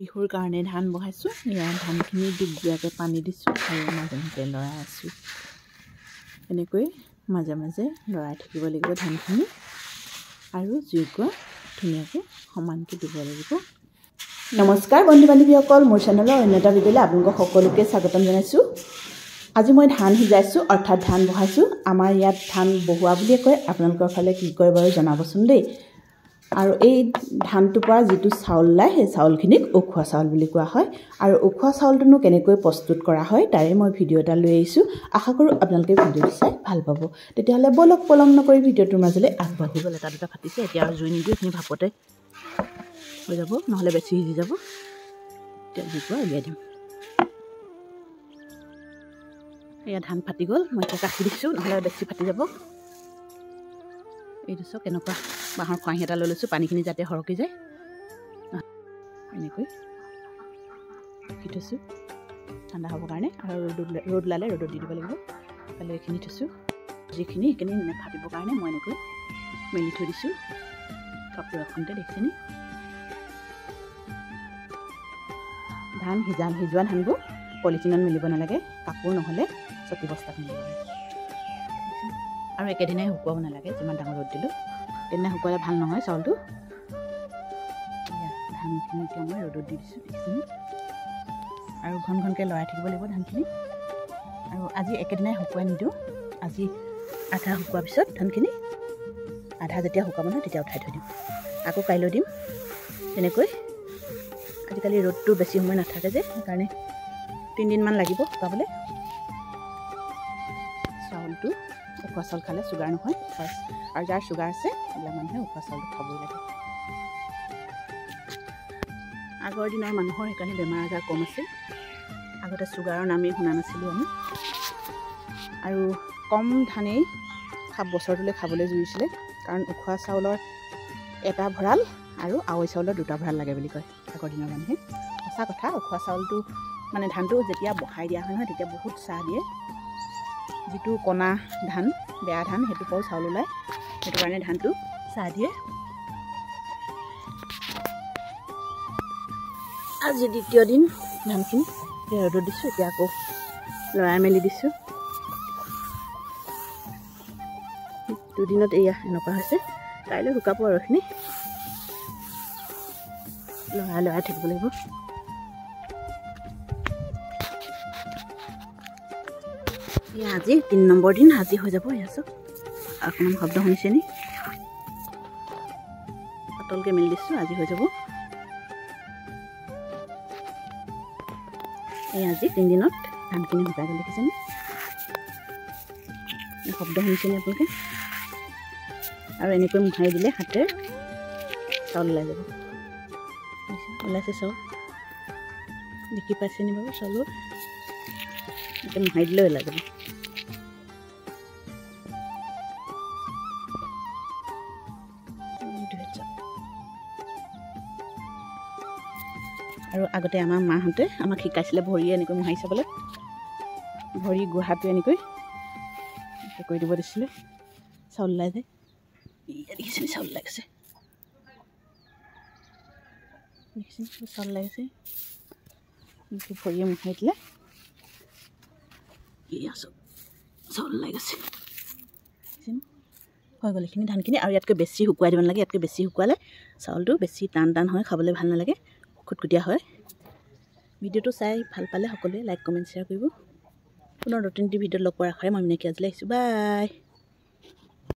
বিহুৰ কাৰণে ধান বহাইছোঁ। ইয়াৰ ধানখিনি দুগুৰীয়াকৈ পানী দিছোঁ আৰু মাজে মাজে লৰাই আছোঁ। এনেকৈ মাজে মাজে লৰাই থাকিব লাগিব ধানখিনি আৰু জুইকুৰা ধুনীয়াকৈ সমানকৈ দিব লাগিব। নমস্কাৰ বন্ধু বান্ধৱীসকল, মোৰ চেনেলৰ অন্য এটা ভিডিঅ'লৈ আপোনালোকক সকলোকে স্বাগতম জনাইছোঁ। আজি মই ধান সিজাইছোঁ, অৰ্থাৎ ধান বহাইছোঁ। আমাৰ ইয়াত ধান বহোৱা বুলিয়ে কয়, আপোনালোকৰ ফালে কি কয় বাৰু জনাবচোন দেই। আৰু এই ধানটোৰ পৰা যিটো চাউল ওলায় সেই চাউলখিনিক উখোৱা চাউল বুলি কোৱা হয়। আৰু উখোৱা চাউলটোনো কেনেকৈ প্ৰস্তুত কৰা হয় তাৰে মই ভিডিঅ' এটা লৈ আহিছোঁ। আশা কৰোঁ আপোনালোকে ভিডিঅ'টো চাই ভাল পাব। তেতিয়াহ'লে বলক পলম নকৰি ভিডিঅ'টোৰ মাজলৈ আগবাঢ়িব। এটা দুটা ফাটিছে, এতিয়া আৰু জুই নিদিওঁ, এইখিনি ভাপতে হৈ যাব, নহ'লে বেছি সিজি যাব। এতিয়া জুইকুৰা উলিয়াই দিম। এয়া ধান ফাটি গ'ল, মই এতিয়া কাটি দিছোঁ, নহ'লে বেছি ফাটি যাব। এইটো চাওক, এনেকুৱা বাঁহৰ খৰাহি এটা লৈ লৈছোঁ, পানীখিনি যাতে সৰকি যায়। এনেকৈ ৰাখি থৈছোঁ ঠাণ্ডা হ'বৰ কাৰণে, আৰু ৰ'দ ওলালে ৰ'দত দি দিব লাগিব। কালি এইখিনি থৈছোঁ, যিখিনি সেইখিনি নাফাটিবৰ কাৰণে মই এনেকৈ মেলি থৈ দিছোঁ কাপোৰ এখনতে। দেখিছেনে? ধান সিজোৱা ধানবোৰ পলিথিনত মেলিব নালাগে, কাপোৰ নহ'লে চকী বস্তাত মেলিব লাগে। আৰু একেদিনাই শুকুৱাব নালাগে, যিমান ডাঙৰ ৰ'দ দিলোঁ একেদিনাই শুকুৱালে ভাল নহয় চাউলটো। ধানখিনি এতিয়া মই ৰ'দত দি দিছোঁ, দেখিছেনে? আৰু ঘন ঘনকৈ লৰাই থাকিব লাগিব ধানখিনি। আৰু আজি একেদিনাই শুকুৱাই নিদিওঁ, আজি আধা শুকোৱাৰ পিছত ধানখিনি আধা যেতিয়া শুকাব নহয় তেতিয়া উঠাই থৈ দিম, আকৌ কাইলৈ দিম। তেনেকৈ আজিকালি ৰ'দটো বেছি সময় নাথাকে যে, সেইকাৰণে 3 দিনমান লাগিব শুকাবলৈ। চাউলটো উখোৱা চাউল খালে চুগাৰ নহয়, আৰু যাৰ চুগাৰ আছে সেইবিলাক মানুহে উখোৱা চাউলটো খাবই লাগে। আগৰ দিনৰ মানুহৰ সেইকাৰণে বেমাৰ আজাৰ কম আছিল। আগতে চুগাৰৰ নামেই শুনা নাছিলোঁ আমি। আৰু কম ধানেই বছৰটোলৈ খাবলৈ জুৰিছিলে, কাৰণ উখোৱা চাউলৰ এটা ভঁৰাল আৰু আৱৈ চাউলৰ 2টা ভঁৰাল লাগে বুলি কয় আগৰ দিনৰ মানুহে। সঁচা কথা, উখোৱা চাউলটো মানে ধানটো যেতিয়া বহাই দিয়া হয় নহয় তেতিয়া বহুত চাহ দিয়ে। যিটো কণা ধান, বেয়া ধান, সেইটো পৰাও চাউল ওলায়, সেইটো কাৰণে ধানটো চাহ দিয়ে। আজি দ্বিতীয় দিন ধানখিনি ৰ'দত দিছোঁ, এতিয়া আকৌ লৰাই মেলি দিছোঁ। 2 দিনত এয়া এনেকুৱা হৈছে, কাইলৈ শুকাব আৰু এইখিনি। লৰাই থাকিব লাগিব। এয়া আজি 3 নম্বৰ দিন, আজি হৈ যাব। এয়া চাওক, অকণমান শব্দ শুনিছে নি? পাতলকৈ মেলি দিছোঁ, আজি হৈ যাব। এই আজি 3 দিনত ধানখিনি শুকাই গ'ল, দেখিছেনে? শব্দ শুনিছেনে আপোনালোকে? আৰু এনেকৈ মোহাৰি দিলে হাতেৰে চাউল ওলাই যাব। ওলাইছে চাউল, দেখি পাইছে নি বাৰু? চাউলৰ এনেকৈ মোহাৰি দিলে ওলাই যাব। আৰু আগতে আমাৰ মাহঁতে আমাক শিকাইছিলে ভৰি এনেকৈ মোহাৰি চাবলৈ। ভৰি গুহাটো এনেকৈ কৰি দিব দিছিলে, চাউল ওলাই যায়। দেখিছেনে চাউল ওলাই গৈছে? দেখিছেনে চাউল ওলাই গৈছে? এনেকৈ ভৰিয়ে মোহাৰি দিলে চাউল ওলাই গৈছে। হৈ গ'ল এইখিনি ধানখিনি। আৰু ইয়াতকৈ বেছি শুকুৱাই দিব নালাগে, ইয়াতকৈ বেছি শুকুৱালে চাউলটো বেছি টান হয়, খাবলৈ ভাল নালাগে, খুটখুটীয়া হয়। ভিডিঅ'টো চাই ভাল পালে সকলোৱে লাইক কমেণ্ট শ্বেয়াৰ কৰিব। পুনৰ নতুন ভিডিঅ'ত লগ পোৱাৰ আশাৰে মই মিনাক্ষী আজিলৈ আহিছোঁ। বাই।